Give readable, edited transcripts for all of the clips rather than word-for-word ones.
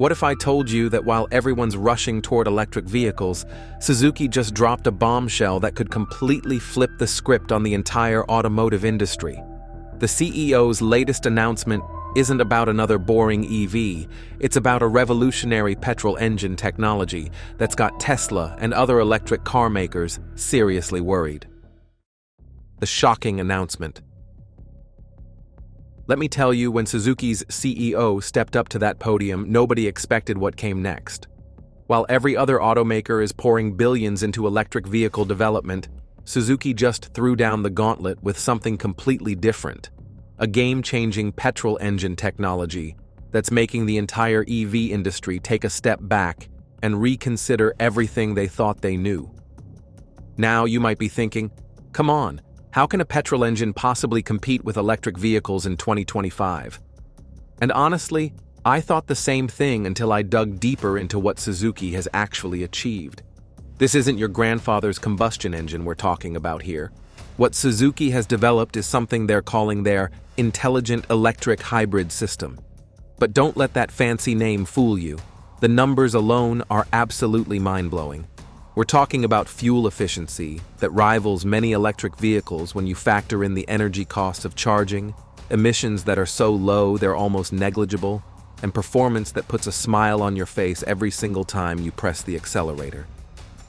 What if I told you that while everyone's rushing toward electric vehicles, Suzuki just dropped a bombshell that could completely flip the script on the entire automotive industry? The CEO's latest announcement isn't about another boring EV, it's about a revolutionary petrol engine technology that's got Tesla and other electric car makers seriously worried. The shocking announcement. Let me tell you, when Suzuki's CEO stepped up to that podium, nobody expected what came next. While every other automaker is pouring billions into electric vehicle development, Suzuki just threw down the gauntlet with something completely different. A game-changing petrol engine technology that's making the entire EV industry take a step back and reconsider everything they thought they knew. Now you might be thinking, come on, how can a petrol engine possibly compete with electric vehicles in 2025? And honestly, I thought the same thing until I dug deeper into what Suzuki has actually achieved. This isn't your grandfather's combustion engine we're talking about here. What Suzuki has developed is something they're calling their intelligent electric hybrid system. But don't let that fancy name fool you. The numbers alone are absolutely mind-blowing. We're talking about fuel efficiency that rivals many electric vehicles when you factor in the energy cost of charging, emissions that are so low they're almost negligible, and performance that puts a smile on your face every single time you press the accelerator.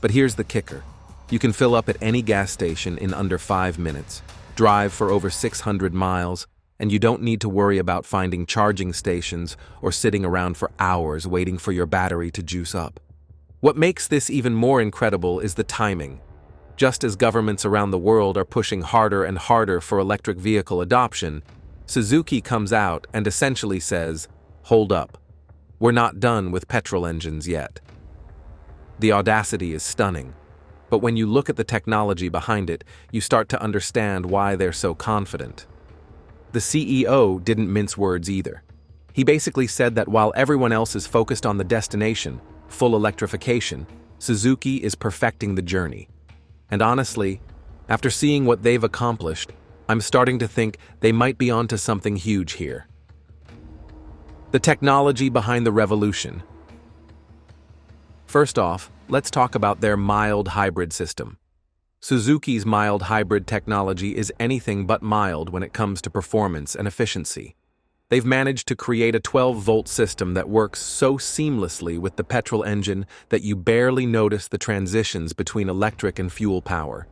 But here's the kicker. You can fill up at any gas station in under 5 minutes, drive for over 600 miles, and you don't need to worry about finding charging stations or sitting around for hours waiting for your battery to juice up. What makes this even more incredible is the timing. Just as governments around the world are pushing harder and harder for electric vehicle adoption, Suzuki comes out and essentially says, "Hold up. We're not done with petrol engines yet." The audacity is stunning, but when you look at the technology behind it, you start to understand why they're so confident. The CEO didn't mince words either. He basically said that while everyone else is focused on the destination, full electrification, Suzuki is perfecting the journey. And honestly, after seeing what they've accomplished, I'm starting to think they might be onto something huge here. The technology behind the revolution. First off, let's talk about their mild hybrid system. Suzuki's mild hybrid technology is anything but mild when it comes to performance and efficiency. They've managed to create a 12-volt system that works so seamlessly with the petrol engine that you barely notice the transitions between electric and fuel power.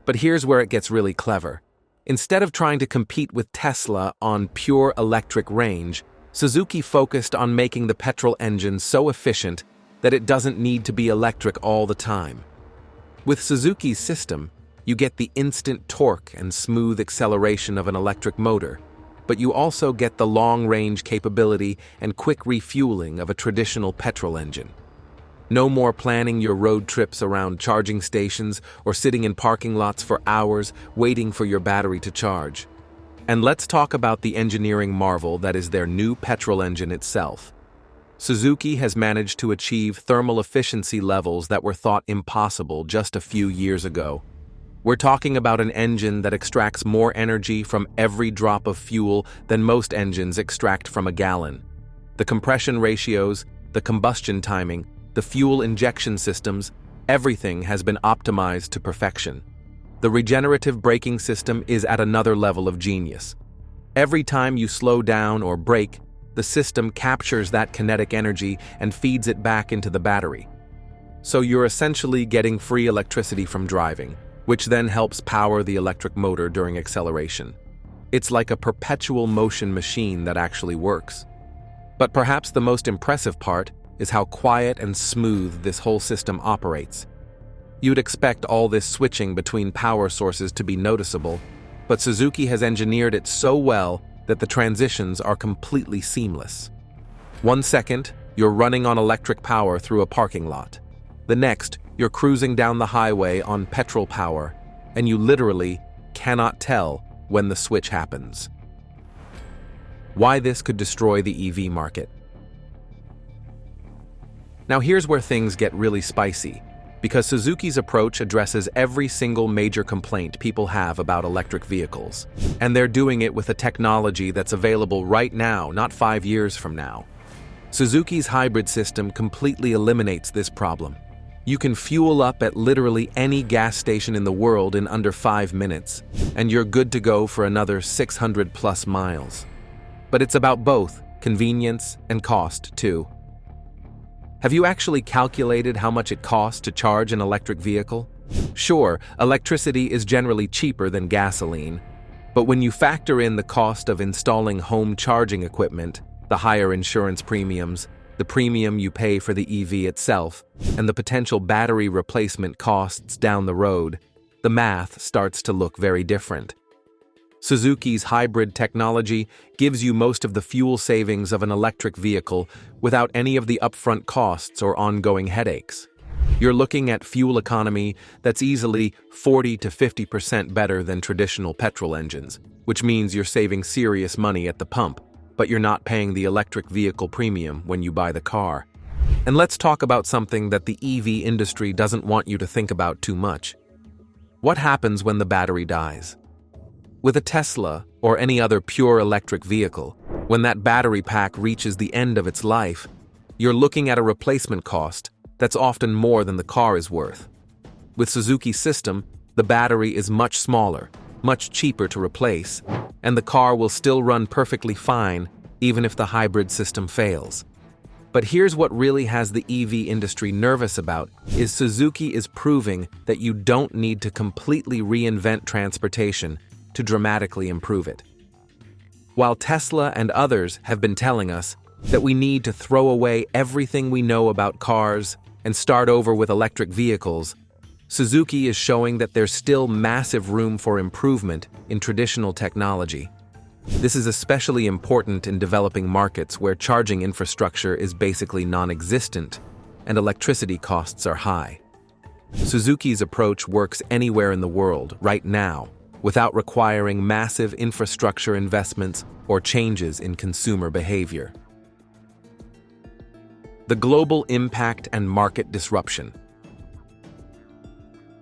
But here's where it gets really clever. Instead of trying to compete with Tesla on pure electric range, Suzuki focused on making the petrol engine so efficient that it doesn't need to be electric all the time. With Suzuki's system, you get the instant torque and smooth acceleration of an electric motor, but you also get the long-range capability and quick refueling of a traditional petrol engine. No more planning your road trips around charging stations or sitting in parking lots for hours waiting for your battery to charge. And let's talk about the engineering marvel that is their new petrol engine itself. Suzuki has managed to achieve thermal efficiency levels that were thought impossible just a few years ago. We're talking about an engine that extracts more energy from every drop of fuel than most engines extract from a gallon. The compression ratios, the combustion timing, the fuel injection systems, everything has been optimized to perfection. The regenerative braking system is at another level of genius. Every time you slow down or brake, the system captures that kinetic energy and feeds it back into the battery. So you're essentially getting free electricity from driving, which then helps power the electric motor during acceleration. It's like a perpetual motion machine that actually works. But perhaps the most impressive part is how quiet and smooth this whole system operates. You'd expect all this switching between power sources to be noticeable, but Suzuki has engineered it so well that the transitions are completely seamless. 1 second, you're running on electric power through a parking lot. The next, you're cruising down the highway on petrol power, and you literally cannot tell when the switch happens. Why this could destroy the EV market. Now here's where things get really spicy, because Suzuki's approach addresses every single major complaint people have about electric vehicles. And they're doing it with a technology that's available right now, not 5 years from now. Suzuki's hybrid system completely eliminates this problem. You can fuel up at literally any gas station in the world in under 5 minutes, and you're good to go for another 600 plus miles. But it's about both convenience and cost, too. Have you actually calculated how much it costs to charge an electric vehicle? Sure, electricity is generally cheaper than gasoline, but when you factor in the cost of installing home charging equipment, the higher insurance premiums, the premium you pay for the EV itself, and the potential battery replacement costs down the road, the math starts to look very different. Suzuki's hybrid technology gives you most of the fuel savings of an electric vehicle without any of the upfront costs or ongoing headaches. You're looking at fuel economy that's easily 40 to 50% better than traditional petrol engines, which means you're saving serious money at the pump, but you're not paying the electric vehicle premium when you buy the car. And let's talk about something that the EV industry doesn't want you to think about too much. What happens when the battery dies? With a Tesla or any other pure electric vehicle, when that battery pack reaches the end of its life, you're looking at a replacement cost that's often more than the car is worth. With Suzuki's system, the battery is much smaller, much cheaper to replace, and the car will still run perfectly fine even if the hybrid system fails. But here's what really has the EV industry nervous about is Suzuki is proving that you don't need to completely reinvent transportation to dramatically improve it. While Tesla and others have been telling us that we need to throw away everything we know about cars and start over with electric vehicles, Suzuki is showing that there's still massive room for improvement in traditional technology. This is especially important in developing markets where charging infrastructure is basically non-existent and electricity costs are high. Suzuki's approach works anywhere in the world, right now, without requiring massive infrastructure investments or changes in consumer behavior. The global impact and market disruption.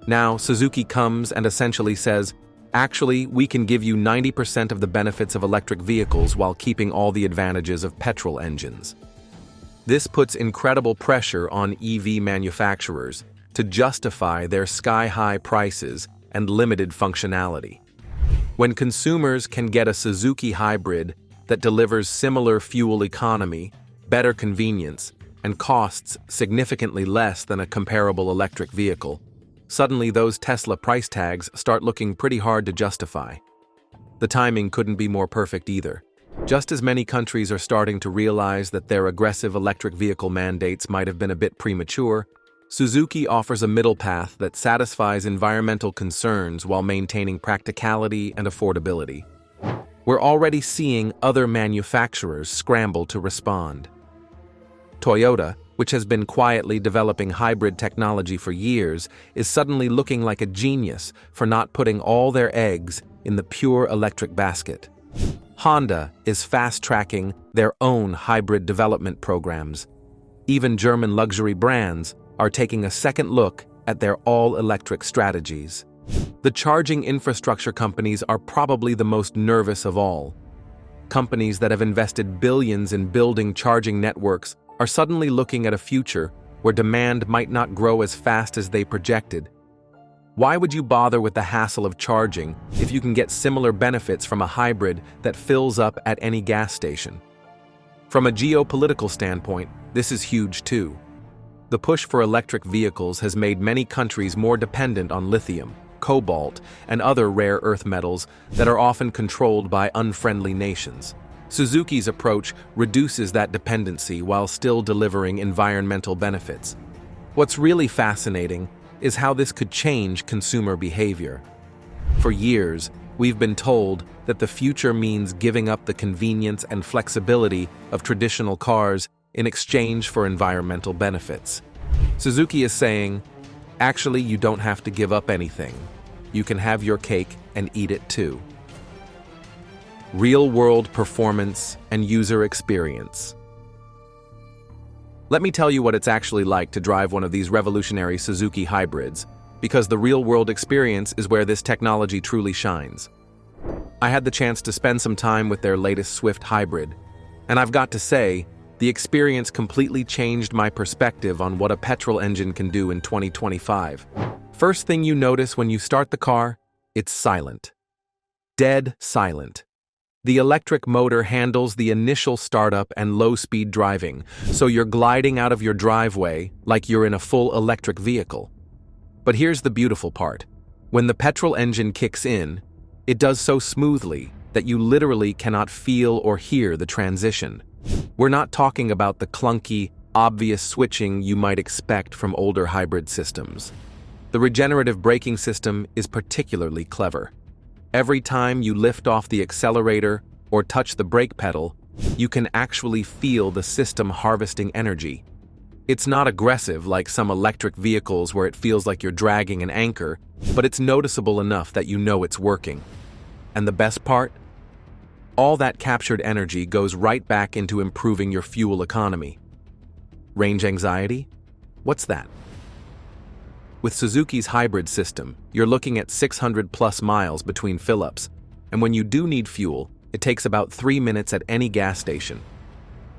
Now, Suzuki comes and essentially says, actually, we can give you 90% of the benefits of electric vehicles while keeping all the advantages of petrol engines. This puts incredible pressure on EV manufacturers to justify their sky-high prices and limited functionality. When consumers can get a Suzuki hybrid that delivers similar fuel economy, better convenience, and costs significantly less than a comparable electric vehicle, suddenly those Tesla price tags start looking pretty hard to justify. The timing couldn't be more perfect either. Just as many countries are starting to realize that their aggressive electric vehicle mandates might have been a bit premature, Suzuki offers a middle path that satisfies environmental concerns while maintaining practicality and affordability. We're already seeing other manufacturers scramble to respond. Toyota, which has been quietly developing hybrid technology for years, is suddenly looking like a genius for not putting all their eggs in the pure electric basket. Honda is fast-tracking their own hybrid development programs. Even German luxury brands are taking a second look at their all-electric strategies. The charging infrastructure companies are probably the most nervous of all. Companies that have invested billions in building charging networks are suddenly looking at a future where demand might not grow as fast as they projected. Why would you bother with the hassle of charging if you can get similar benefits from a hybrid that fills up at any gas station? From a geopolitical standpoint, this is huge too. The push for electric vehicles has made many countries more dependent on lithium, cobalt, and other rare earth metals that are often controlled by unfriendly nations. Suzuki's approach reduces that dependency while still delivering environmental benefits. What's really fascinating is how this could change consumer behavior. For years, we've been told that the future means giving up the convenience and flexibility of traditional cars in exchange for environmental benefits. Suzuki is saying, actually, you don't have to give up anything. You can have your cake and eat it too. Real-world performance and user experience. Let me tell you what it's actually like to drive one of these revolutionary Suzuki hybrids, because the real-world experience is where this technology truly shines. I had the chance to spend some time with their latest Swift hybrid, and I've got to say, The experience completely changed my perspective on what a petrol engine can do in 2025. First thing you notice when you start the car, it's silent. Dead silent. The electric motor handles the initial startup and low-speed driving, so you're gliding out of your driveway like you're in a full electric vehicle. But here's the beautiful part. When the petrol engine kicks in, it does so smoothly that you literally cannot feel or hear the transition. We're not talking about the clunky, obvious switching you might expect from older hybrid systems. The regenerative braking system is particularly clever. Every time you lift off the accelerator or touch the brake pedal, you can actually feel the system harvesting energy. It's not aggressive like some electric vehicles where it feels like you're dragging an anchor, but it's noticeable enough that you know it's working. And the best part? All that captured energy goes right back into improving your fuel economy. Range anxiety? What's that? With Suzuki's hybrid system, you're looking at 600+ miles between fill-ups, and when you do need fuel, it takes about 3 minutes at any gas station.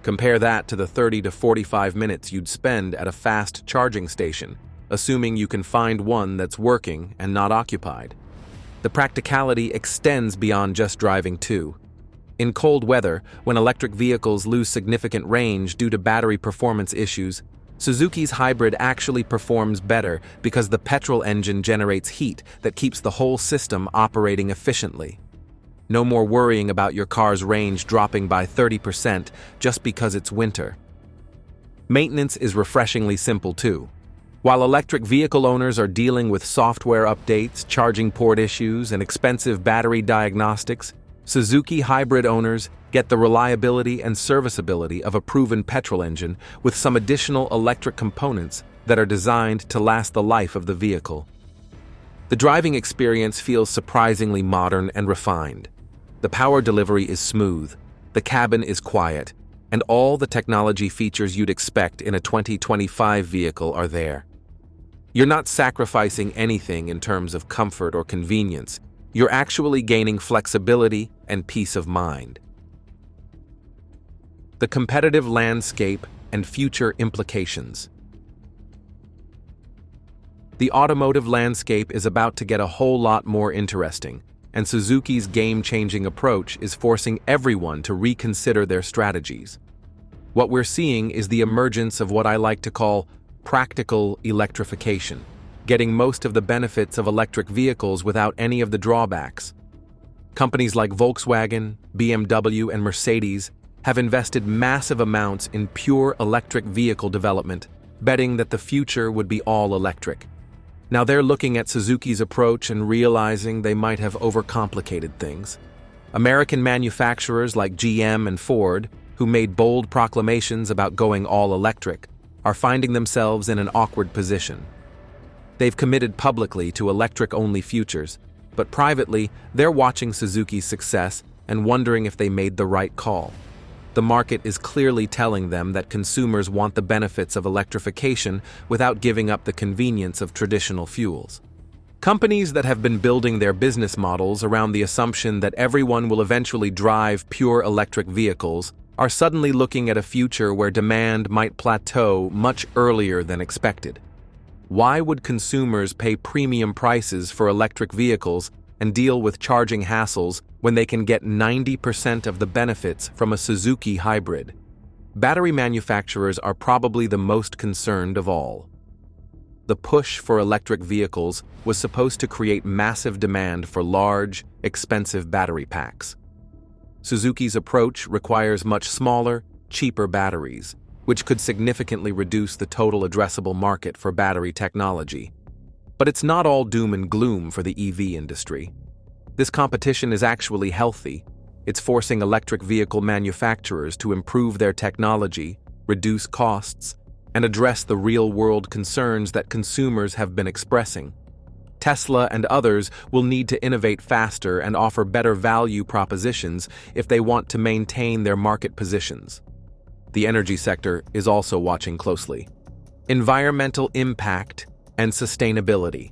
Compare that to the 30 to 45 minutes you'd spend at a fast charging station, assuming you can find one that's working and not occupied. The practicality extends beyond just driving too. In cold weather, when electric vehicles lose significant range due to battery performance issues, Suzuki's hybrid actually performs better because the petrol engine generates heat that keeps the whole system operating efficiently. No more worrying about your car's range dropping by 30% just because it's winter. Maintenance is refreshingly simple too. While electric vehicle owners are dealing with software updates, charging port issues, and expensive battery diagnostics, Suzuki hybrid owners get the reliability and serviceability of a proven petrol engine with some additional electric components that are designed to last the life of the vehicle. The driving experience feels surprisingly modern and refined. The power delivery is smooth, the cabin is quiet, and all the technology features you'd expect in a 2025 vehicle are there. You're not sacrificing anything in terms of comfort or convenience. You're actually gaining flexibility and peace of mind. The competitive landscape and future implications. The automotive landscape is about to get a whole lot more interesting, and Suzuki's game-changing approach is forcing everyone to reconsider their strategies. What we're seeing is the emergence of what I like to call practical electrification, getting most of the benefits of electric vehicles without any of the drawbacks. Companies like Volkswagen, BMW, and Mercedes have invested massive amounts in pure electric vehicle development, betting that the future would be all electric. Now they're looking at Suzuki's approach and realizing they might have overcomplicated things. American manufacturers like GM and Ford, who made bold proclamations about going all electric, are finding themselves in an awkward position. They've committed publicly to electric-only futures, but privately, they're watching Suzuki's success and wondering if they made the right call. The market is clearly telling them that consumers want the benefits of electrification without giving up the convenience of traditional fuels. Companies that have been building their business models around the assumption that everyone will eventually drive pure electric vehicles are suddenly looking at a future where demand might plateau much earlier than expected. Why would consumers pay premium prices for electric vehicles and deal with charging hassles when they can get 90% of the benefits from a Suzuki hybrid? Battery manufacturers are probably the most concerned of all. The push for electric vehicles was supposed to create massive demand for large, expensive battery packs. Suzuki's approach requires much smaller, cheaper batteries, which could significantly reduce the total addressable market for battery technology. But it's not all doom and gloom for the EV industry. This competition is actually healthy. It's forcing electric vehicle manufacturers to improve their technology, reduce costs, and address the real-world concerns that consumers have been expressing. Tesla and others will need to innovate faster and offer better value propositions if they want to maintain their market positions. The energy sector is also watching closely. Environmental impact and sustainability.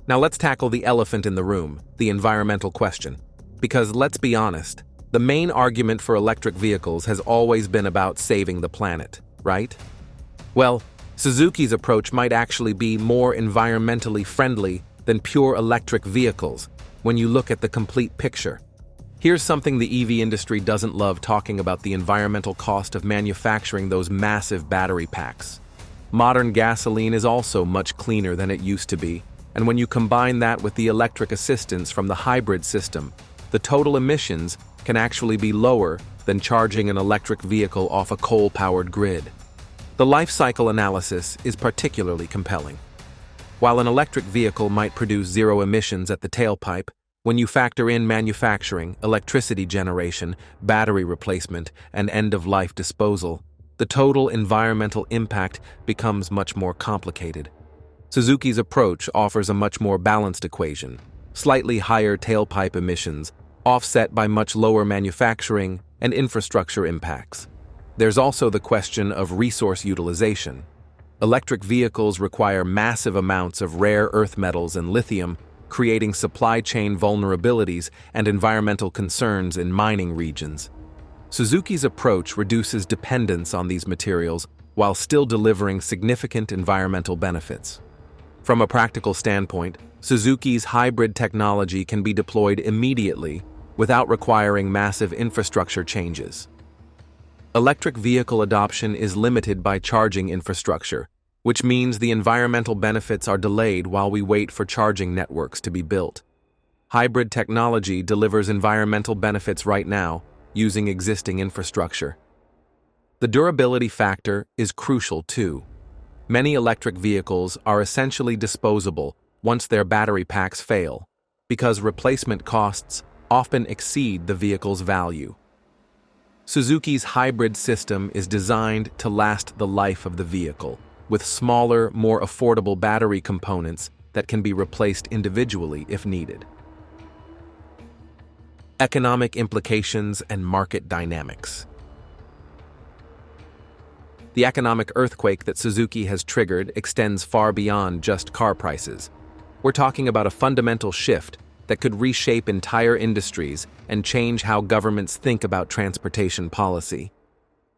Now let's tackle the elephant in the room, the environmental question. Because let's be honest, The main argument for electric vehicles has always been about saving the planet, right? Well, Suzuki's approach might actually be more environmentally friendly than pure electric vehicles when you look at the complete picture. Here's something the EV industry doesn't love talking about: the environmental cost of manufacturing those massive battery packs. Modern gasoline is also much cleaner than it used to be, and when you combine that with the electric assistance from the hybrid system, the total emissions can actually be lower than charging an electric vehicle off a coal-powered grid. The life cycle analysis is particularly compelling. While an electric vehicle might produce zero emissions at the tailpipe, when you factor in manufacturing, electricity generation, battery replacement, and end-of-life disposal, the total environmental impact becomes much more complicated. Suzuki's approach offers a much more balanced equation: slightly higher tailpipe emissions, offset by much lower manufacturing and infrastructure impacts. There's also the question of resource utilization. Electric vehicles require massive amounts of rare earth metals and lithium, creating supply chain vulnerabilities and environmental concerns in mining regions. Suzuki's approach reduces dependence on these materials while still delivering significant environmental benefits. From a practical standpoint, Suzuki's hybrid technology can be deployed immediately without requiring massive infrastructure changes. Electric vehicle adoption is limited by charging infrastructure, which means the environmental benefits are delayed while we wait for charging networks to be built. Hybrid technology delivers environmental benefits right now, using existing infrastructure. The durability factor is crucial too. Many electric vehicles are essentially disposable once their battery packs fail, because replacement costs often exceed the vehicle's value. Suzuki's hybrid system is designed to last the life of the vehicle, with smaller, more affordable battery components that can be replaced individually if needed. Economic implications and market dynamics. The economic earthquake that Suzuki has triggered extends far beyond just car prices. We're talking about a fundamental shift that could reshape entire industries and change how governments think about transportation policy.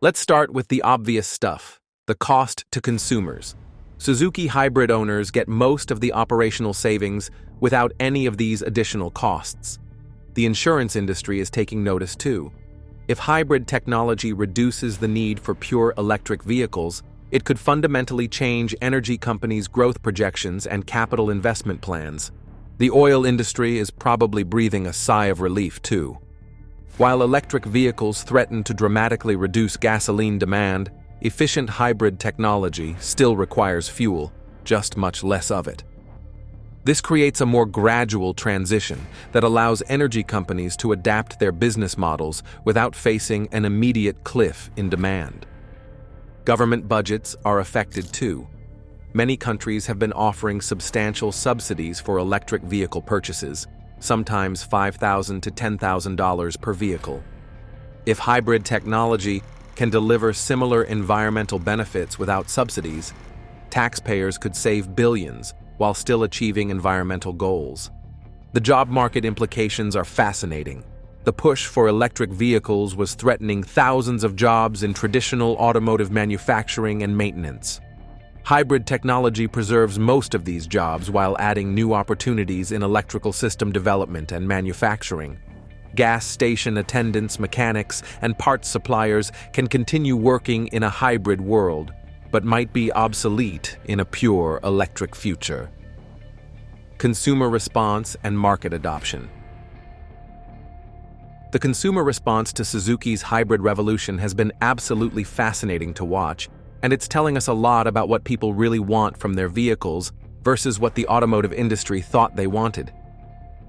Let's start with the obvious stuff: the cost to consumers. Suzuki hybrid owners get most of the operational savings without any of these additional costs. The insurance industry is taking notice too. If hybrid technology reduces the need for pure electric vehicles, it could fundamentally change energy companies' growth projections and capital investment plans. The oil industry is probably breathing a sigh of relief too. While electric vehicles threaten to dramatically reduce gasoline demand, efficient hybrid technology still requires fuel, just much less of it. This creates a more gradual transition that allows energy companies to adapt their business models without facing an immediate cliff in demand. Government budgets are affected too. Many countries have been offering substantial subsidies for electric vehicle purchases, sometimes $5,000 to $10,000 per vehicle. If hybrid technology can deliver similar environmental benefits without subsidies, taxpayers could save billions while still achieving environmental goals. The job market implications are fascinating. The push for electric vehicles was threatening thousands of jobs in traditional automotive manufacturing and maintenance. Hybrid technology preserves most of these jobs while adding new opportunities in electrical system development and manufacturing. Gas station attendants, mechanics, and parts suppliers can continue working in a hybrid world, but might be obsolete in a pure electric future. Consumer response and market adoption. The consumer response to Suzuki's hybrid revolution has been absolutely fascinating to watch, and it's telling us a lot about what people really want from their vehicles versus what the automotive industry thought they wanted.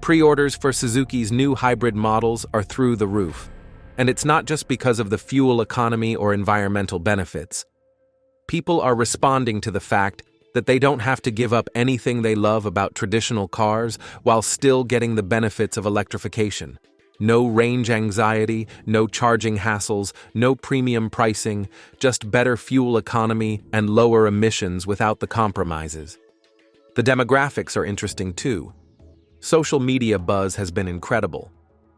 Pre-orders for Suzuki's new hybrid models are through the roof, and it's not just because of the fuel economy or environmental benefits. People are responding to the fact that they don't have to give up anything they love about traditional cars while still getting the benefits of electrification. No range anxiety, no charging hassles, no premium pricing, just better fuel economy and lower emissions without the compromises. The demographics are interesting too. Social media buzz has been incredible.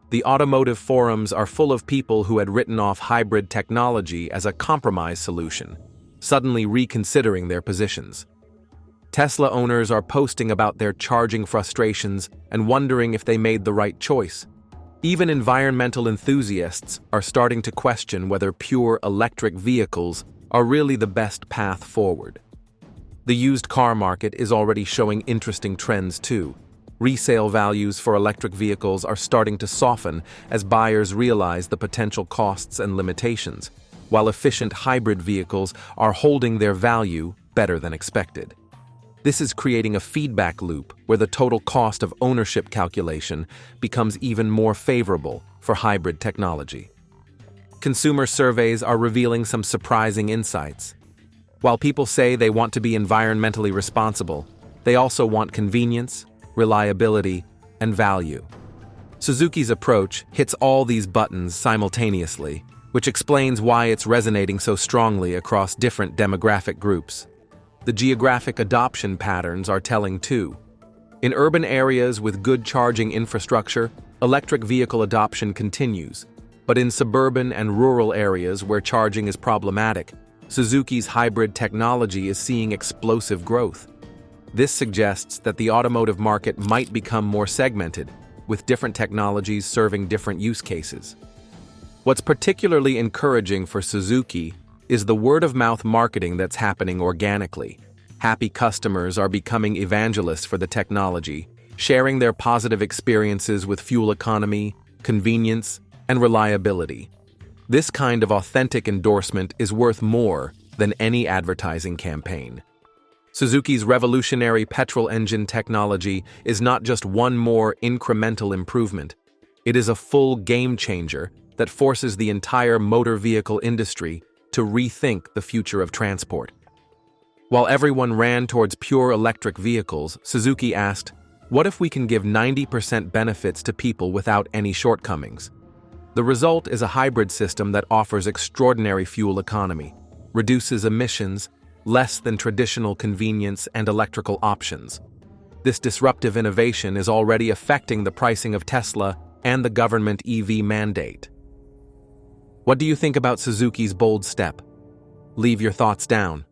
The automotive forums are full of people who had written off hybrid technology as a compromise solution, suddenly reconsidering their positions. Tesla owners are posting about their charging frustrations and wondering if they made the right choice. Even environmental enthusiasts are starting to question whether pure electric vehicles are really the best path forward. The used car market is already showing interesting trends too. Resale values for electric vehicles are starting to soften as buyers realize the potential costs and limitations, while efficient hybrid vehicles are holding their value better than expected. This is creating a feedback loop where the total cost of ownership calculation becomes even more favorable for hybrid technology. Consumer surveys are revealing some surprising insights. While people say they want to be environmentally responsible, they also want convenience, reliability, and value. Suzuki's approach hits all these buttons simultaneously, which explains why it's resonating so strongly across different demographic groups. The geographic adoption patterns are telling too. In urban areas with good charging infrastructure, electric vehicle adoption continues, but in suburban and rural areas where charging is problematic, Suzuki's hybrid technology is seeing explosive growth. This suggests that the automotive market might become more segmented, with different technologies serving different use cases. What's particularly encouraging for Suzuki is the word-of-mouth marketing that's happening organically. Happy customers are becoming evangelists for the technology, sharing their positive experiences with fuel economy, convenience, and reliability. This kind of authentic endorsement is worth more than any advertising campaign. Suzuki's revolutionary petrol engine technology is not just one more incremental improvement. It is a full game changer that forces the entire motor vehicle industry to rethink the future of transport. While everyone ran towards pure electric vehicles, Suzuki asked, "What if we can give 90% benefits to people without any shortcomings?" The result is a hybrid system that offers extraordinary fuel economy, reduces emissions, less than traditional convenience and electrical options. This disruptive innovation is already affecting the pricing of Tesla and the government EV mandate. What do you think about Suzuki's bold step? Leave your thoughts down.